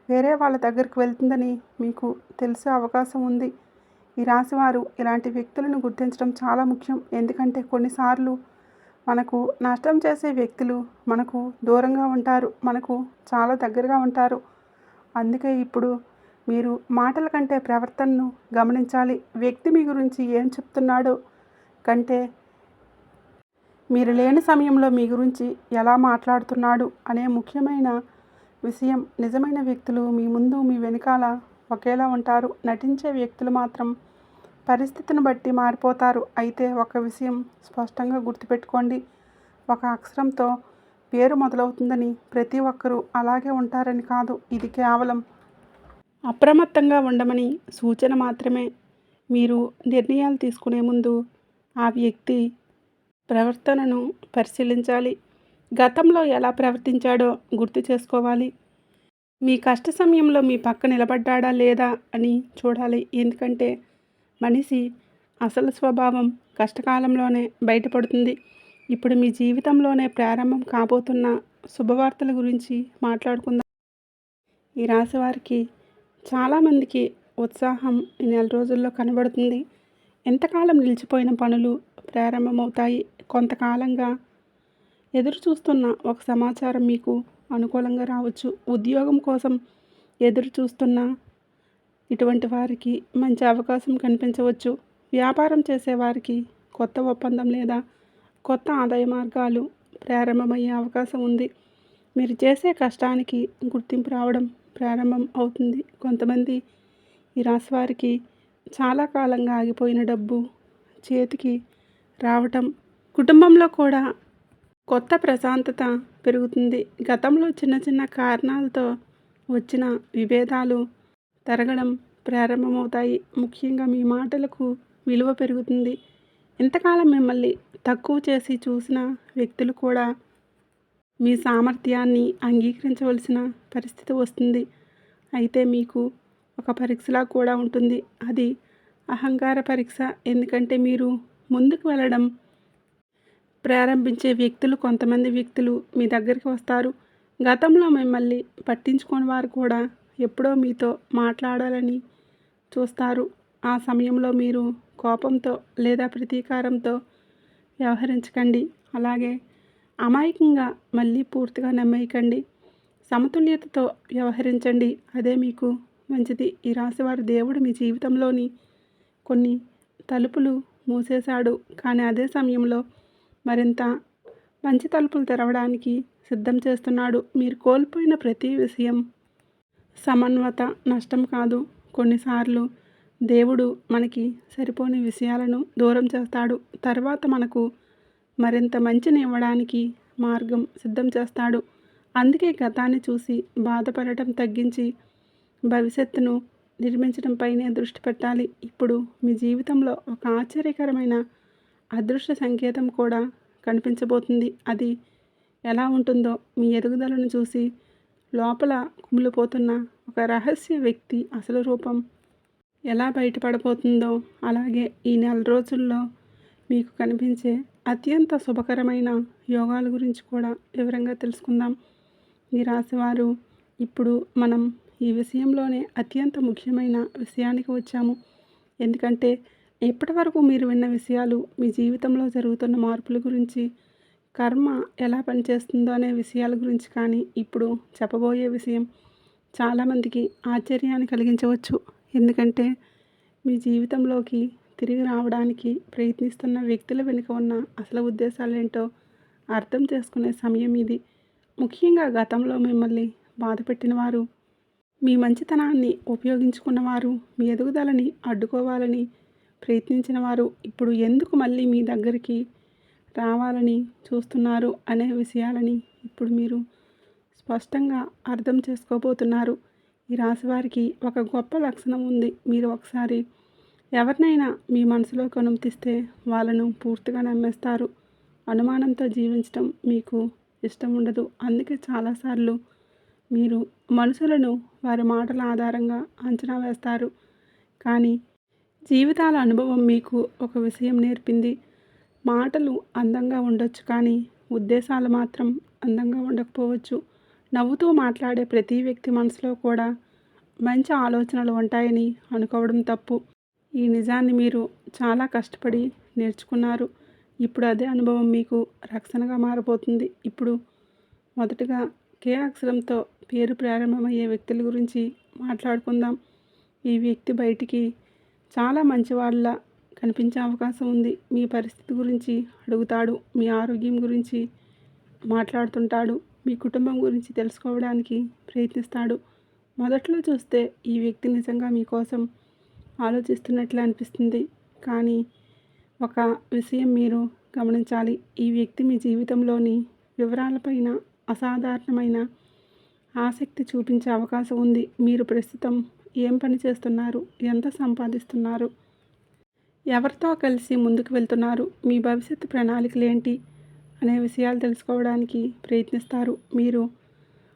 వేరే వాళ్ళ దగ్గరికి వెళ్తుందని మీకు తెలిసే అవకాశం ఉంది. ఈ రాశివారు ఇలాంటి వ్యక్తులను గుర్తించడం చాలా ముఖ్యం. ఎందుకంటే కొన్నిసార్లు మనకు నష్టం చేసే వ్యక్తులు మనకు దూరంగా ఉంటారు, మనకు చాలా దగ్గరగా ఉంటారు. అందుకే ఇప్పుడు మీరు మాటల కంటే ప్రవర్తనను గమనించాలి. వ్యక్తి మీ గురించి ఏం చెప్తున్నాడో కంటే మీరు లేని సమయంలో మీ గురించి ఎలా మాట్లాడుతున్నాడు అనే ముఖ్యమైన విషయం నిజమైన వ్యక్తులు మీ ముందు మీ వెనకాల ఒకేలా ఉంటారు. నటించే వ్యక్తులు మాత్రం పరిస్థితిని బట్టి మారిపోతారు. అయితే ఒక విషయం స్పష్టంగా గుర్తుపెట్టుకోండి. ఒక అక్షరంతో పేరు మొదలవుతుందని ప్రతి ఒక్కరూ అలాగే ఉంటారని కాదు. ఇది కేవలం అప్రమత్తంగా ఉండమని సూచన మాత్రమే. మీరు నిర్ణయాలు తీసుకునే ముందు ఆ వ్యక్తి ప్రవర్తనను పరిశీలించాలి. గతంలో ఎలా ప్రవర్తించాడో గుర్తు చేసుకోవాలి. మీ కష్ట సమయంలో మీ పక్క నిలబడ్డాడా లేదా అని చూడాలి. ఎందుకంటే మనిషి అసలు స్వభావం కష్టకాలంలోనే బయటపడుతుంది. ఇప్పుడు మీ జీవితంలోనే ప్రారంభం కాబోతున్న శుభవార్తల గురించి మాట్లాడుకుందాం. ఈ రాశి వారికి చాలామందికి ఉత్సాహం ఈ నెల రోజుల్లో కనబడుతుంది. ఎంతకాలం నిలిచిపోయిన పనులు ప్రారంభమవుతాయి. కొంతకాలంగా ఎదురు చూస్తున్న ఒక సమాచారం మీకు అనుకూలంగా రావచ్చు. ఉద్యోగం కోసం ఎదురు చూస్తున్న ఇటువంటి వారికి మంచి అవకాశం కనిపించవచ్చు. వ్యాపారం చేసేవారికి కొత్త ఒప్పందం లేదా కొత్త ఆదాయ మార్గాలు ప్రారంభమయ్యే అవకాశం ఉంది. మీరు చేసే కష్టానికి గుర్తింపు రావడం ప్రారంభం అవుతుంది. కొంతమంది ఈ రాశి వారికి చాలా కాలంగా ఆగిపోయిన డబ్బు చేతికి రావటం, కుటుంబంలో కూడా కొత్త ప్రశాంతత పెరుగుతుంది. గతంలో చిన్న చిన్న కారణాలతో వచ్చిన విభేదాలు తరగడం ప్రారంభమవుతాయి. ముఖ్యంగా మీ మాటలకు విలువ పెరుగుతుంది. ఇంతకాలం మిమ్మల్ని తక్కువ చేసి చూసిన వ్యక్తులు కూడా మీ సామర్థ్యాన్ని అంగీకరించవలసిన పరిస్థితి వస్తుంది. అయితే మీకు ఒక పరీక్షలా కూడా ఉంటుంది. అది అహంకార పరీక్ష. ఎందుకంటే మీరు ముందుకు వెళ్ళడం ప్రారంభించే కొంతమంది వ్యక్తులు మీ దగ్గరికి వస్తారు. గతంలో మిమ్మల్ని పట్టించుకోని వారు కూడా ఎప్పుడో మీతో మాట్లాడాలని చూస్తారు. ఆ సమయంలో మీరు కోపంతో లేదా ప్రతీకారంతో వ్యవహరించకండి. అలాగే అమాయకంగా మళ్ళీ పూర్తిగా నమ్మేయకండి. సమతుల్యతతో వ్యవహరించండి. అదే మీకు మంచిది. ఈ రాశివారి దేవుడు మీ జీవితంలోని కొన్ని తలుపులు మూసేశాడు. కానీ అదే సమయంలో మరింత మంచి తలుపులు తెరవడానికి సిద్ధం చేస్తున్నాడు. మీరు కోల్పోయిన ప్రతి విషయం సమన్వత నష్టం కాదు. కొన్నిసార్లు దేవుడు మనకి సరిపోని విషయాలను దూరం చేస్తాడు. తర్వాత మనకు మరింత మంచిని ఇవ్వడానికి మార్గం సిద్ధం చేస్తాడు. అందుకే గతాన్ని చూసి బాధపడటం తగ్గించి భవిష్యత్తును నిర్మించడంపైనే దృష్టి పెట్టాలి. ఇప్పుడు మీ జీవితంలో ఒక ఆశ్చర్యకరమైన అదృష్ట సంకేతం కూడా కనిపించబోతుంది. అది ఎలా ఉంటుందో మీ ఎదుగుదలను చూసి లోపల కుమిలిపోతున్న ఒక రహస్య వ్యక్తి అసలు రూపం ఎలా బయటపడబోతుందో, అలాగే ఈ నెల రోజుల్లో మీకు కనిపించే అత్యంత శుభకరమైన యోగాల గురించి కూడా వివరంగా తెలుసుకుందాం. ఈ రాశివారు ఇప్పుడు మనం ఈ విషయంలోనే అత్యంత ముఖ్యమైన విషయానికి వచ్చాము. ఎందుకంటే ఇప్పటి వరకు మీరు విన్న విషయాలు మీ జీవితంలో జరుగుతున్న మార్పుల గురించి, కర్మ ఎలా పనిచేస్తుందో అనే విషయాల గురించి. కానీ ఇప్పుడు చెప్పబోయే విషయం చాలామందికి ఆశ్చర్యాన్ని కలిగించవచ్చు. ఎందుకంటే మీ జీవితంలోకి తిరిగి రావడానికి ప్రయత్నిస్తున్న వ్యక్తుల వెనుక ఉన్న అసలు ఉద్దేశాలేంటో అర్థం చేసుకునే సమయం ఇది. ముఖ్యంగా గతంలో మిమ్మల్ని బాధపెట్టిన వారు, మీ మంచితనాన్ని ఉపయోగించుకున్నవారు, మీ ఎదుగుదలని అడ్డుకోవాలని ప్రయత్నించిన వారు ఇప్పుడు ఎందుకు మళ్ళీ మీ దగ్గరికి రావాలని చూస్తున్నారు అనే విషయాలని ఇప్పుడు మీరు స్పష్టంగా అర్థం చేసుకోబోతున్నారు. ఈ రాశివారికి ఒక గొప్ప లక్షణం ఉంది. మీరు ఒకసారి ఎవరినైనా మీ మనసులోకి అనుమతిస్తే వాళ్ళను పూర్తిగా నమ్మేస్తారు. అనుమానంతో జీవించడం మీకు ఇష్టం ఉండదు. అందుకే చాలాసార్లు మీరు మనుషులను వారి మాటల ఆధారంగా అంచనా వేస్తారు. కానీ జీవితాల అనుభవం మీకు ఒక విషయం నేర్పింది. మాటలు అందంగా ఉండొచ్చు, కానీ ఉద్దేశాలు మాత్రం అందంగా ఉండకపోవచ్చు. నవ్వుతూ మాట్లాడే ప్రతి వ్యక్తి మనసులో కూడా మంచి ఆలోచనలు ఉంటాయని అనుకోవడం తప్పు. ఈ నిజాన్ని మీరు చాలా కష్టపడి నేర్చుకున్నారు. ఇప్పుడు అదే అనుభవం మీకు రక్షణగా మారబోతుంది. ఇప్పుడు మొదటగా కే అక్షరంతో పేరు ప్రారంభమయ్యే వ్యక్తుల గురించి మాట్లాడుకుందాం. ఈ వ్యక్తి బయటికి చాలా మంచివాళ్ళ కనిపించే అవకాశం ఉంది. మీ పరిస్థితి గురించి అడుగుతాడు. మీ ఆరోగ్యం గురించి మాట్లాడుతుంటాడు. మీ కుటుంబం గురించి తెలుసుకోవడానికి ప్రయత్నిస్తాడు. మొదట్లో చూస్తే ఈ వ్యక్తి నిజంగా మీకోసం ఆలోచిస్తున్నట్లు అనిపిస్తుంది. కానీ ఒక విషయం మీరు గమనించాలి. ఈ వ్యక్తి మీ జీవితంలోని వివరాలపైన అసాధారణమైన ఆసక్తి చూపించే అవకాశం ఉంది. మీరు ప్రస్తుతం ఏం పని చేస్తున్నారు? ఎంత సంపాదిస్తున్నారు? ఎవరితో కలిసి ముందుకు వెళ్తున్నారు? మీ భవిష్యత్తు ప్రణాళికలేంటి? అనే విషయాలు తెలుసుకోవడానికి ప్రయత్నిస్తారు. మీరు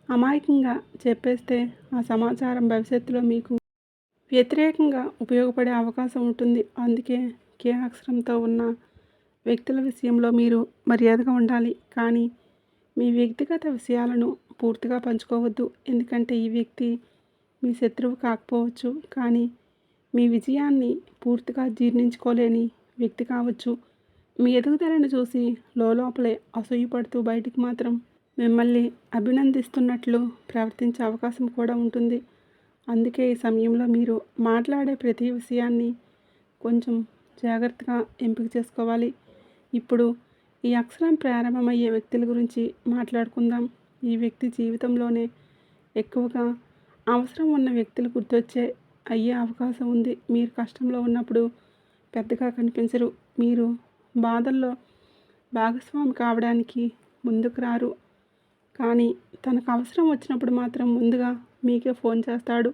అమాయకంగా చెప్పేస్తే ఆ సమాచారం భవిష్యత్తులో మీకు వ్యతిరేకంగా ఉపయోగపడే అవకాశం ఉంటుంది. అందుకే కే అక్షరంతో ఉన్న వ్యక్తుల విషయంలో మీరు మర్యాదగా ఉండాలి. కానీ మీ వ్యక్తిగత విషయాలను పూర్తిగా పంచుకోవద్దు. ఎందుకంటే ఈ వ్యక్తి మీ శత్రువు కాకపోవచ్చు, కానీ మీ విజయాన్ని పూర్తిగా జీర్ణించుకోలేని వ్యక్తి కావచ్చు. మీ ఎదుగుదలను చూసి లోపలే అసూయపడుతూ బయటికి మాత్రం మిమ్మల్ని అభినందిస్తున్నట్లు ప్రవర్తించే అవకాశం కూడా ఉంటుంది. అందుకే ఈ సమయంలో మీరు మాట్లాడే ప్రతి విషయాన్ని కొంచెం జాగ్రత్తగా ఎంపిక చేసుకోవాలి. ఇప్పుడు ఈ అక్షరం ప్రారంభమయ్యే వ్యక్తుల గురించి మాట్లాడుకుందాం. ఈ వ్యక్తి జీవితంలోనే ఎక్కువగా అవసరం ఉన్న వ్యక్తులు గుర్తొచ్చే అయ్యే అవకాశం ఉంది. మీరు కష్టంలో ఉన్నప్పుడు పెద్దగా కనిపించరు. మీరు బాధల్లో భాగస్వామి కావడానికి ముందుకు రారు. కానీ తనకు అవసరం వచ్చినప్పుడు మాత్రం ముందుగా మీకే ఫోన్ చేస్తాడు.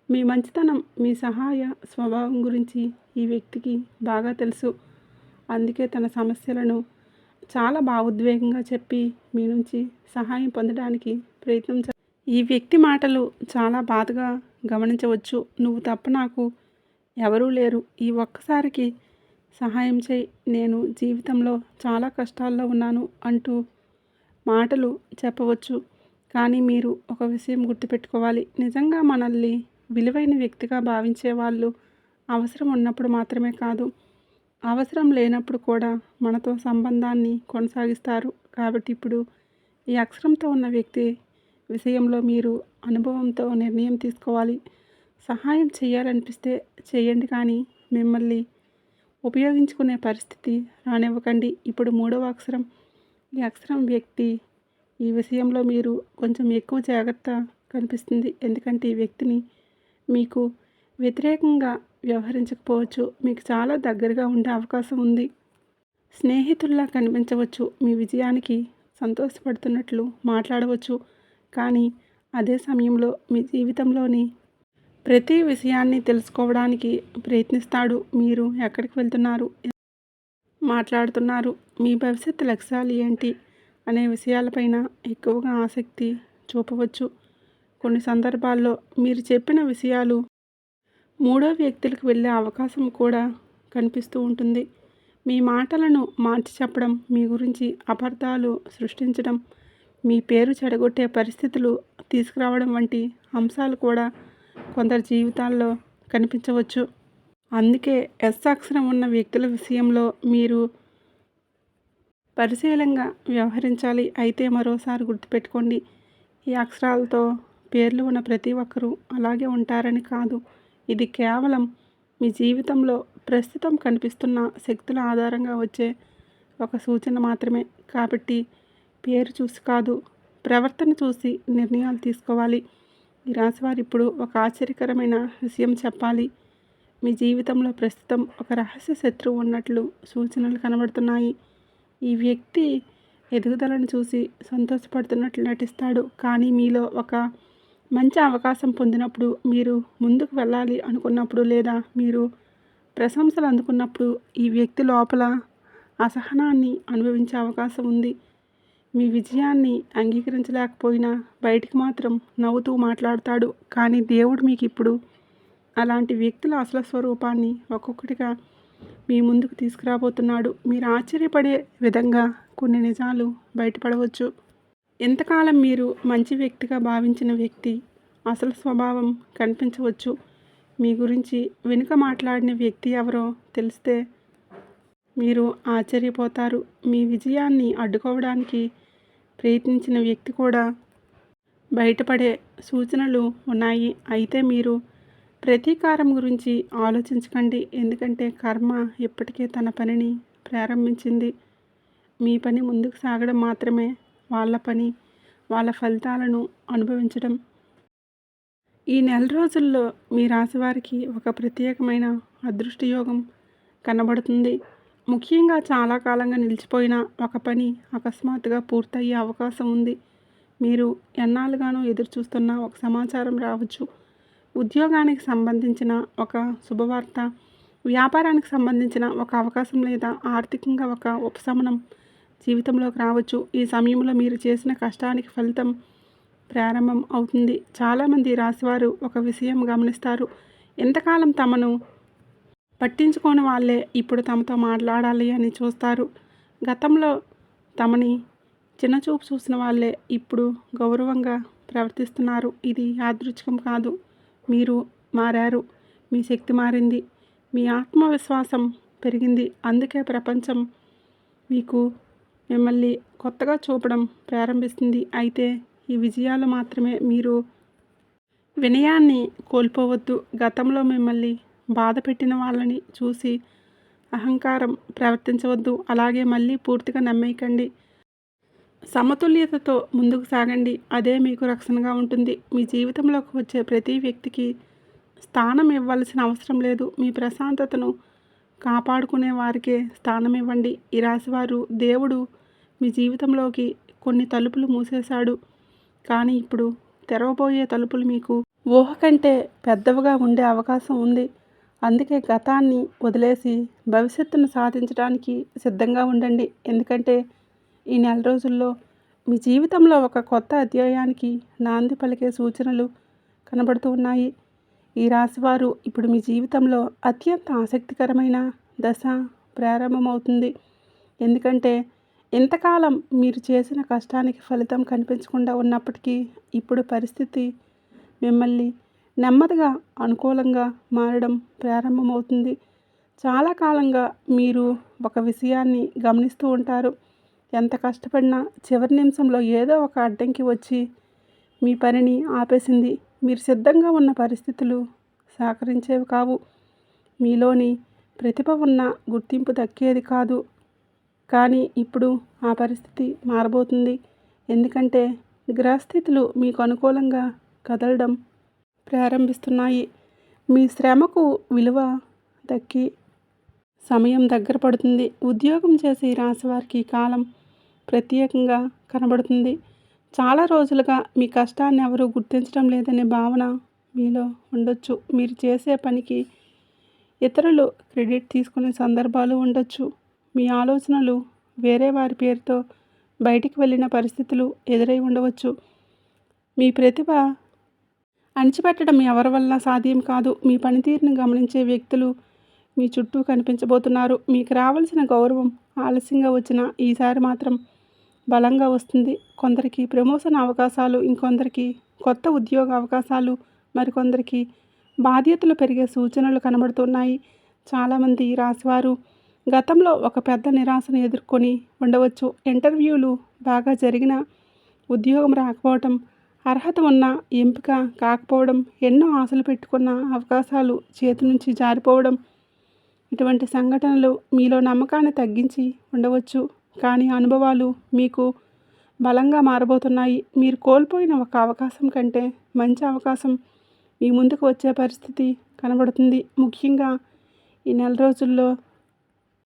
మీ మంచితనం, మీ సహాయ స్వభావం గురించి ఈ వ్యక్తికి బాగా తెలుసు. అందుకే తన సమస్యలను చాలా భావోద్వేగంగా చెప్పి మీ నుంచి సహాయం పొందడానికి ప్రయత్నం ఈ వ్యక్తి మాటలు చాలా బాధగా గమనించవచ్చు. నువ్వు తప్ప నాకు ఎవరూ లేరు. ఈ ఒక్కసారికి సహాయం చేయి. నేను జీవితంలో చాలా కష్టాల్లో ఉన్నాను అంటూ మాటలు చెప్పవచ్చు. కానీ మీరు ఒక విషయం గుర్తుపెట్టుకోవాలి. నిజంగా మనల్ని విలువైన వ్యక్తిగా భావించే వాళ్ళు అవసరం ఉన్నప్పుడు మాత్రమే కాదు, అవసరం లేనప్పుడు కూడా మనతో సంబంధాన్ని కొనసాగిస్తారు. కాబట్టి ఇప్పుడు ఈ అక్షరంతో ఉన్న వ్యక్తి విషయంలో మీరు అనుభవంతో నిర్ణయం తీసుకోవాలి. సహాయం చేయాలనిపిస్తే చేయండి, కానీ మిమ్మల్ని ఉపయోగించుకునే పరిస్థితి రానివ్వకండి. ఇప్పుడు 3వ అక్షరం. ఈ అక్షరం వ్యక్తి ఈ విషయంలో మీరు కొంచెం ఎక్కువ జాగ్రత్త కనిపిస్తుంది. ఎందుకంటే ఈ వ్యక్తిని మీకు వ్యతిరేకంగా వ్యవహరించకపోవచ్చు. మీకు చాలా దగ్గరగా ఉండే అవకాశం ఉంది. స్నేహితుల్లా కనిపించవచ్చు. మీ విజయానికి సంతోషపడుతున్నట్లు మాట్లాడవచ్చు. కానీ అదే సమయంలో మీ జీవితంలోని ప్రతి విషయాన్ని తెలుసుకోవడానికి ప్రయత్నిస్తాడు. మీరు ఎక్కడికి వెళ్తున్నారు, మాట్లాడుతున్నారు, మీ భవిష్యత్తు లక్ష్యాలు ఏంటి అనే విషయాలపైన ఎక్కువగా ఆసక్తి చూపవచ్చు. కొన్ని సందర్భాల్లో మీరు చెప్పిన విషయాలు మూడో వ్యక్తులకు వెళ్ళే అవకాశం కూడా కనిపిస్తూ ఉంటుంది. మీ మాటలను మార్చి చెప్పడం, మీ గురించి అపార్థాలు సృష్టించడం, మీ పేరు చెడగొట్టే పరిస్థితులు తీసుకురావడం వంటి అంశాలు కూడా కొందరి జీవితాల్లో కనిపించవచ్చు. అందుకే ఎస్ అక్షరం ఉన్న వ్యక్తుల విషయంలో మీరు పరిశీలనగా వ్యవహరించాలి. అయితే మరోసారి గుర్తుపెట్టుకోండి, ఈ అక్షరాలతో పేర్లు ఉన్న ప్రతి ఒక్కరూ అలాగే ఉంటారని కాదు. ఇది కేవలం మీ జీవితంలో ప్రస్తుతం కనిపిస్తున్న శక్తుల ఆధారంగా వచ్చే ఒక సూచన మాత్రమే. కాబట్టి పేరు చూసి కాదు, ప్రవర్తన చూసి నిర్ణయాలు తీసుకోవాలి. ఈ రాశివారు ఇప్పుడు ఒక ఆశ్చర్యకరమైన విషయం చెప్పాలి. మీ జీవితంలో ప్రస్తుతం ఒక రహస్య శత్రువు ఉన్నట్లు సూచనలు కనబడుతున్నాయి. ఈ వ్యక్తి ఎదుగుదలను చూసి సంతోషపడుతున్నట్లు నటిస్తాడు. కానీ మీలో ఒక మంచి అవకాశం పొందినప్పుడు, మీరు ముందుకు వెళ్ళాలి అనుకున్నప్పుడు, లేదా మీరు ప్రశంసలు అందుకున్నప్పుడు ఈ వ్యక్తి లోపల అసహనాన్ని అనుభవించే అవకాశం ఉంది. మీ విజయాన్ని అంగీకరించలేకపోయినా బయటికి మాత్రం నవ్వుతూ మాట్లాడతాడు. కానీ దేవుడు మీకు ఇప్పుడు అలాంటి వ్యక్తుల అసలు స్వరూపాన్ని ఒక్కొక్కటిగా మీ ముందుకు తీసుకురాబోతున్నాడు. మీరు ఆశ్చర్యపడే విధంగా కొన్ని నిజాలు బయటపడవచ్చు. ఎంతకాలం మీరు మంచి వ్యక్తిగా భావించిన వ్యక్తి అసలు స్వభావం కనిపించవచ్చు. మీ గురించి వెనుక మాట్లాడిన వ్యక్తి ఎవరో తెలిస్తే మీరు ఆశ్చర్యపోతారు. మీ విజయాన్ని అడ్డుకోవడానికి ప్రయత్నించిన వ్యక్తి కూడా బయటపడే సూచనలు ఉన్నాయి. అయితే మీరు ప్రతీకారం గురించి ఆలోచించకండి. ఎందుకంటే కర్మ ఇప్పటికే తన పనిని ప్రారంభించింది. మీ పని ముందుకు సాగడం మాత్రమే వాళ్ళ పని. వాళ్ళ ఫలితాలను అనుభవించడం. ఈ నెల రోజుల్లో మీ రాశివారికి ఒక ప్రత్యేకమైన అదృష్ట యోగం కనబడుతుంది. ముఖ్యంగా చాలా కాలంగా నిలిచిపోయిన ఒక పని అకస్మాత్తుగా పూర్తయ్యే అవకాశం ఉంది. మీరు ఎన్నాళ్ళుగానో ఎదురు చూస్తున్న ఒక సమాచారం రావచ్చు. ఉద్యోగానికి సంబంధించిన ఒక శుభవార్త, వ్యాపారానికి సంబంధించిన ఒక అవకాశం లేదా ఆర్థికంగా ఒక ఉపశమనం జీవితంలోకి రావచ్చు. ఈ సమయంలో మీరు చేసిన కష్టానికి ఫలితం ప్రారంభం అవుతుంది. చాలామంది రాశివారు ఒక విషయం గమనిస్తారు. ఎంతకాలం తమను పట్టించుకోని వాళ్ళే ఇప్పుడు తమతో మాట్లాడాలి అని చూస్తారు. గతంలో తమని చిన్నచూపు చూసిన వాళ్ళే ఇప్పుడు గౌరవంగా ప్రవర్తిస్తున్నారు. ఇది యాదృచ్ఛికం కాదు. మీరు మారారు. మీ శక్తి మారింది. మీ ఆత్మవిశ్వాసం పెరిగింది. అందుకే ప్రపంచం మీకు మిమ్మల్ని కొత్తగా చూపడం ప్రారంభిస్తుంది. అయితే ఈ విజయాలు మాత్రమే. మీరు వినయాన్ని కోల్పోవద్దు. గతంలో మిమ్మల్ని బాధ పెట్టిన వాళ్ళని చూసి అహంకారం ప్రవర్తించవద్దు. అలాగే మళ్ళీ పూర్తిగా నమ్మేయకండి. సమతుల్యతతో ముందుకు సాగండి. అదే మీకు రక్షణగా ఉంటుంది. మీ జీవితంలోకి వచ్చే ప్రతి వ్యక్తికి స్థానం ఇవ్వాల్సిన అవసరం లేదు. మీ ప్రశాంతతను కాపాడుకునే వారికే స్థానం ఇవ్వండి. ఈ రాశివారు, దేవుడు మీ జీవితంలోకి కొన్ని తలుపులు మూసేశాడు, కానీ ఇప్పుడు తెరవబోయే తలుపులు మీకు ఊహ కంటే పెద్దవిగా ఉండే అవకాశం ఉంది. అందుకే గతాన్ని వదిలేసి భవిష్యత్తును సాధించడానికి సిద్ధంగా ఉండండి. ఎందుకంటే ఈ నెల రోజుల్లో మీ జీవితంలో ఒక కొత్త అధ్యాయానికి నాంది పలికే సూచనలు కనబడుతూ ఉన్నాయి. ఈ రాశివారు ఇప్పుడు మీ జీవితంలో అత్యంత ఆసక్తికరమైన దశ ప్రారంభమవుతుంది. ఎందుకంటే ఇంతకాలం మీరు చేసిన కష్టానికి ఫలితం కనిపించకుండా ఉన్నప్పటికీ ఇప్పుడు పరిస్థితి మిమ్మల్ని నెమ్మదిగా అనుకూలంగా మారడం ప్రారంభమవుతుంది. చాలా కాలంగా మీరు ఒక విషయాన్ని గమనిస్తూ ఉంటారు. ఎంత కష్టపడినా చివరి నిమిషంలో ఏదో ఒక అడ్డంకి వచ్చి మీ పనిని ఆపేసింది. మీరు సిద్ధంగా ఉన్న పరిస్థితులు సహకరించేవి కావు. మీలోని ప్రతిభ ఉన్న గుర్తింపు దక్కేది కాదు. కానీ ఇప్పుడు ఆ పరిస్థితి మారబోతుంది. ఎందుకంటే గ్రహస్థితులు మీకు అనుకూలంగా కదలడం ప్రారంభిస్తున్నాయి. మీ శ్రమకు విలువ దక్కి సమయం దగ్గర పడుతుంది. ఉద్యోగం చేసే ఈ రాశివారికి కాలం ప్రత్యేకంగా కనబడుతుంది. చాలా రోజులుగా మీ కష్టాన్ని ఎవరూ గుర్తించడం లేదనే భావన మీలో ఉండొచ్చు. మీరు చేసే పనికి ఇతరులు క్రెడిట్ తీసుకునే సందర్భాలు ఉండొచ్చు. మీ ఆలోచనలు వేరే వారి పేరుతో బయటికి వెళ్ళిన పరిస్థితులు ఎదురై ఉండవచ్చు. మీ ప్రతిభ అణిచిపెట్టడం ఎవరి వల్ల సాధ్యం కాదు. మీ పనితీరును గమనించే వ్యక్తులు మీ చుట్టూ కనిపించబోతున్నారు. మీకు రావాల్సిన గౌరవం ఆలస్యంగా వచ్చినా ఈసారి మాత్రం బలంగా వస్తుంది. కొందరికి ప్రమోషన్ అవకాశాలు, ఇంకొందరికి కొత్త ఉద్యోగ అవకాశాలు, మరికొందరికి బాధ్యతలు పెరిగే సూచనలు కనబడుతున్నాయి. చాలామంది రాశివారు గతంలో ఒక పెద్ద నిరాశను ఎదుర్కొని ఉండవచ్చు. ఇంటర్వ్యూలు బాగా జరిగిన ఉద్యోగం రాకపోవడం, అర్హత ఉన్న ఎంపిక కాకపోవడం, ఎన్నో ఆశలు పెట్టుకున్న అవకాశాలు చేతి నుంచి జారిపోవడం, ఇటువంటి సంఘటనలు మీలో నమ్మకాన్ని తగ్గించి ఉండవచ్చు. కానీ అనుభవాలు మీకు బలంగా మారబోతున్నాయి. మీరు కోల్పోయిన ఒక అవకాశం కంటే మంచి అవకాశం మీ ముందుకు వచ్చే పరిస్థితి కనబడుతుంది. ముఖ్యంగా ఈ నెల రోజుల్లో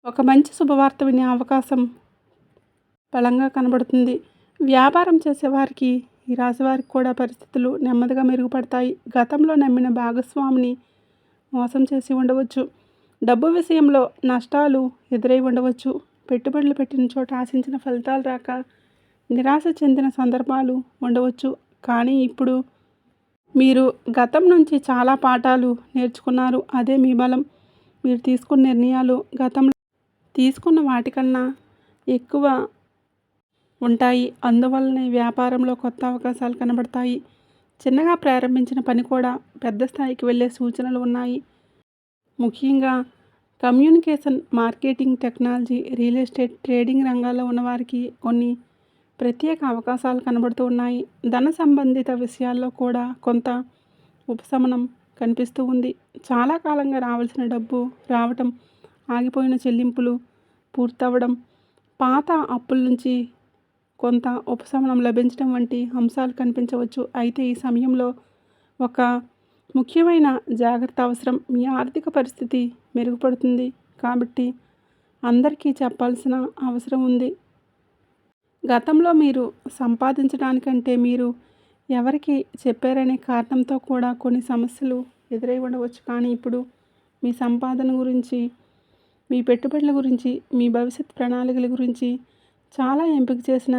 ఒక మంచి శుభవార్త వినే అవకాశం బలంగా కనబడుతుంది. వ్యాపారం చేసేవారికి, ఈ రాశివారికి కూడా పరిస్థితులు నెమ్మదిగా మెరుగుపడతాయి. గతంలో నమ్మిన భాగస్వామిని మోసం చేసి ఉండవచ్చు. డబ్బు విషయంలో నష్టాలు ఎదురై ఉండవచ్చు. పెట్టుబడులు పెట్టిన చోట ఆశించిన ఫలితాలు రాక నిరాశ చెందిన సందర్భాలు ఉండవచ్చు. కానీ ఇప్పుడు మీరు గతం నుంచి చాలా పాఠాలు నేర్చుకున్నారు. అదే మీ బలం. మీరు తీసుకున్న నిర్ణయాలు గతంలో తీసుకున్న వాటికన్నా ఎక్కువ ఉంటాయి. అందువల్లనే వ్యాపారంలో కొత్త అవకాశాలు కనబడతాయి. చిన్నగా ప్రారంభించిన పని కూడా పెద్ద స్థాయికి వెళ్ళే సూచనలు ఉన్నాయి. ముఖ్యంగా communication, marketing, technology, real estate, trading రంగాల్లో ఉన్నవారికి కొన్ని ప్రత్యేక అవకాశాలు కనబడుతూ ఉన్నాయి. ధన సంబంధిత విషయాల్లో కూడా కొంత ఉపశమనం కనిపిస్తూ ఉంది. చాలా కాలంగా రావాల్సిన డబ్బు రావటం, ఆగిపోయిన చెల్లింపులు పూర్తవడం, పాత అప్పుల నుంచి కొంత ఉపశమనం లభించడం వంటి అంశాలు కనిపించవచ్చు. అయితే ఈ సమయంలో ఒక ముఖ్యమైన జాగ్రత్త అవసరం. మీ ఆర్థిక పరిస్థితి మెరుగుపడుతుంది కాబట్టి అందరికీ చెప్పాల్సిన అవసరం ఉంది. గతంలో మీరు సంపాదించడానికంటే మీరు ఎవరికి చెప్పారనే కారణంతో కూడా కొన్ని సమస్యలు ఎదురై ఉండవచ్చు. కానీ ఇప్పుడు మీ సంపాదన గురించి, మీ పెట్టుబడుల గురించి, మీ భవిష్యత్ ప్రణాళికల గురించి చాలా ఎంపిక చేసిన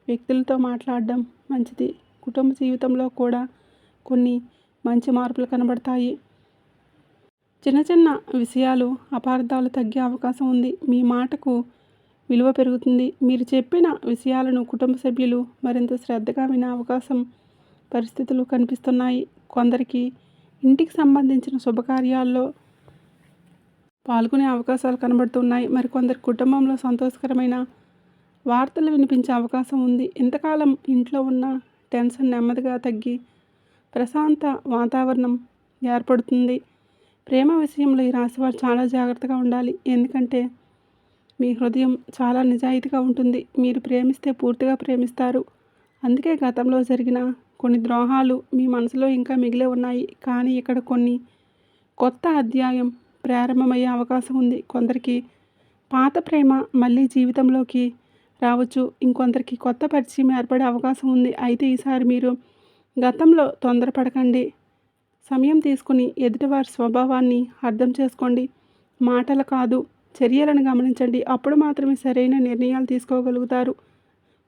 వ్యక్తులతో మాట్లాడడం మంచిది. కుటుంబ జీవితంలో కూడా కొన్ని మంచి మార్పులు కనబడతాయి. చిన్న చిన్న విషయాలు అపార్థాలు తగ్గే అవకాశం ఉంది. మీ మాటకు విలువ పెరుగుతుంది. మీరు చెప్పిన విషయాలను కుటుంబ సభ్యులు మరింత శ్రద్ధగా వినే అవకాశం పరిస్థితులు కనిపిస్తున్నాయి. కొందరికి ఇంటికి సంబంధించిన శుభకార్యాల్లో పాల్గొనే అవకాశాలు కనబడుతున్నాయి. మరికొందరి కుటుంబంలో సంతోషకరమైన వార్తలు వినిపించే అవకాశం ఉంది. ఇంతకాలం ఇంట్లో ఉన్న టెన్షన్ నెమ్మదిగా తగ్గి ప్రశాంత వాతావరణం ఏర్పడుతుంది. ప్రేమ విషయంలో ఈ రాశివారు చాలా జాగ్రత్తగా ఉండాలి. ఎందుకంటే మీ హృదయం చాలా నిజాయితీగా ఉంటుంది. మీరు ప్రేమిస్తే పూర్తిగా ప్రేమిస్తారు. అందుకే గతంలో జరిగిన కొన్ని ద్రోహాలు మీ మనసులో ఇంకా మిగిలే ఉన్నాయి. కానీ ఇక్కడ కొన్ని కొత్త అధ్యాయం ప్రారంభమయ్యే అవకాశం ఉంది. కొందరికి పాత ప్రేమ మళ్ళీ జీవితంలోకి రావచ్చు. ఇంకొందరికి కొత్త పరిచయం ఏర్పడే అవకాశం ఉంది. అయితే ఈసారి మీరు గతంలో తొందరపడకండి. సమయం తీసుకుని ఎదుటివారి స్వభావాన్ని అర్థం చేసుకోండి. మాటలు కాదు, చర్యలను గమనించండి. అప్పుడు మాత్రమే సరైన నిర్ణయాలు తీసుకోగలుగుతారు.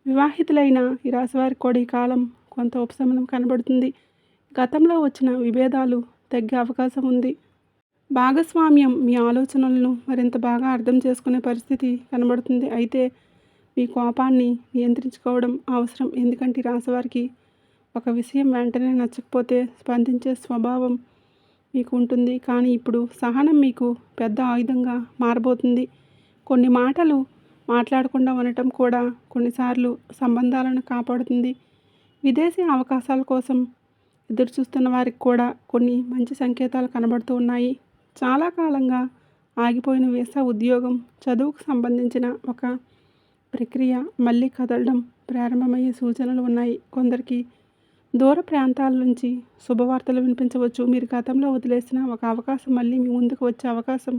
వివాహితులైన ఈ రాశివారికి కూడా ఈ కాలం కొంత ఉపశమనం కనబడుతుంది. గతంలో వచ్చిన విభేదాలు తగ్గే అవకాశం ఉంది. భాగస్వామ్యం మీ ఆలోచనలను మరింత బాగా అర్థం చేసుకునే పరిస్థితి కనబడుతుంది. అయితే మీ కోపాన్ని నియంత్రించుకోవడం అవసరం. ఎందుకంటే ఈ రాశివారికి ఒక విషయం వెంటనే నచ్చకపోతే స్పందించే స్వభావం మీకు ఉంటుంది. కానీ ఇప్పుడు సహనం మీకు పెద్ద ఆయుధంగా మారబోతుంది. కొన్ని మాటలు మాట్లాడకుండా ఉండటం కూడా కొన్నిసార్లు సంబంధాలను కాపాడుతుంది. విదేశీ అవకాశాల కోసం ఎదురుచూస్తున్న వారికి కూడా కొన్ని మంచి సంకేతాలు కనబడుతూ ఉన్నాయి. చాలా కాలంగా ఆగిపోయిన వీసా, ఉద్యోగం, చదువుకు సంబంధించిన ఒక ప్రక్రియ మళ్ళీ కదలడం ప్రారంభమయ్యే సూచనలు ఉన్నాయి. కొందరికి దూర ప్రాంతాల నుంచి శుభవార్తలు వినిపించవచ్చు. మీరు గతంలో వదిలేసిన ఒక అవకాశం మళ్ళీ మీ ముందుకు వచ్చే అవకాశం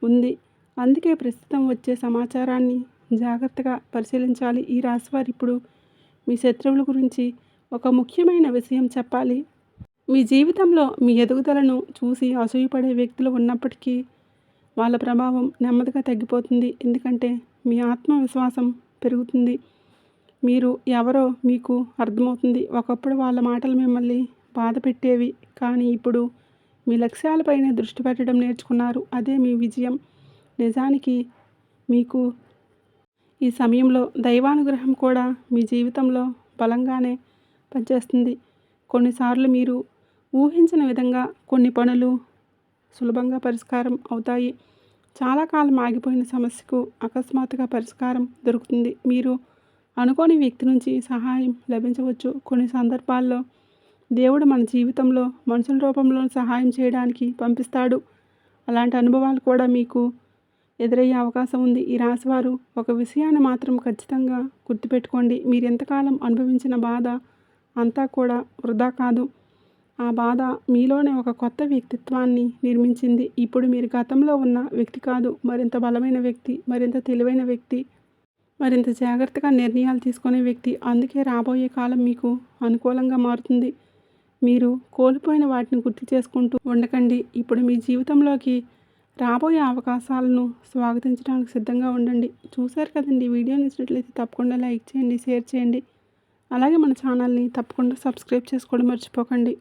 ఉంది. అందుకే ప్రస్తుతం వచ్చే సమాచారాన్ని జాగ్రత్తగా పరిశీలించాలి. ఈ రాశివారు ఇప్పుడు మీ శత్రువుల గురించి ఒక ముఖ్యమైన విషయం చెప్పాలి. మీ జీవితంలో మీ ఎదుగుదలను చూసి అసూయపడే వ్యక్తులు ఉన్నప్పటికీ వాళ్ళ ప్రభావం నెమ్మదిగా తగ్గిపోతుంది. ఎందుకంటే మీ ఆత్మవిశ్వాసం పెరుగుతుంది. మీరు ఎవరో మీకు అర్థమవుతుంది. ఒకప్పుడు వాళ్ళ మాటలు మిమ్మల్ని బాధ పెట్టేవి. కానీ ఇప్పుడు మీ లక్ష్యాలపైనే దృష్టి పెట్టడం నేర్చుకున్నారు. అదే మీ విజయం. నిజానికి మీకు ఈ సమయంలో దైవానుగ్రహం కూడా మీ జీవితంలో బలంగానే పనిచేస్తుంది. కొన్నిసార్లు మీరు ఊహించిన విధంగా కొన్ని పనులు సులభంగా పరిష్కారం అవుతాయి. చాలా కాలం ఆగిపోయిన సమస్యకు అకస్మాత్తుగా పరిష్కారం దొరుకుతుంది. మీరు అనుకోని వ్యక్తి నుంచి సహాయం లభించవచ్చు. కొన్ని సందర్భాల్లో దేవుడు మన జీవితంలో మనుషుల రూపంలో సహాయం చేయడానికి పంపిస్తాడు. అలాంటి అనుభవాలు కూడా మీకు ఎదురయ్యే అవకాశం ఉంది. ఈ రాశివారు ఒక విషయాన్ని మాత్రం ఖచ్చితంగా గుర్తుపెట్టుకోండి. మీరు ఎంతకాలం అనుభవించిన బాధ అంతా కూడా వృధా కాదు. ఆ బాధ మీలోనే ఒక కొత్త వ్యక్తిత్వాన్ని నిర్మించింది. ఇప్పుడు మీరు గతంలో ఉన్న వ్యక్తి కాదు, మరింత బలమైన వ్యక్తి, మరింత తెలివైన వ్యక్తి, మరింత జాగ్రత్తగా నిర్ణయాలు తీసుకునే వ్యక్తి. అందుకే రాబోయే కాలం మీకు అనుకూలంగా మారుతుంది. మీరు కోల్పోయిన వాటిని గుర్తు చేసుకుంటూ ఉండకండి. ఇప్పుడు మీ జీవితంలోకి రాబోయే అవకాశాలను స్వాగతించడానికి సిద్ధంగా ఉండండి. చూశారు కదండి, వీడియో నచ్చినట్లయితే తప్పకుండా లైక్ చేయండి, షేర్ చేయండి. అలాగే మన ఛానల్ని తప్పకుండా సబ్స్క్రైబ్ చేసుకోవడం మర్చిపోకండి.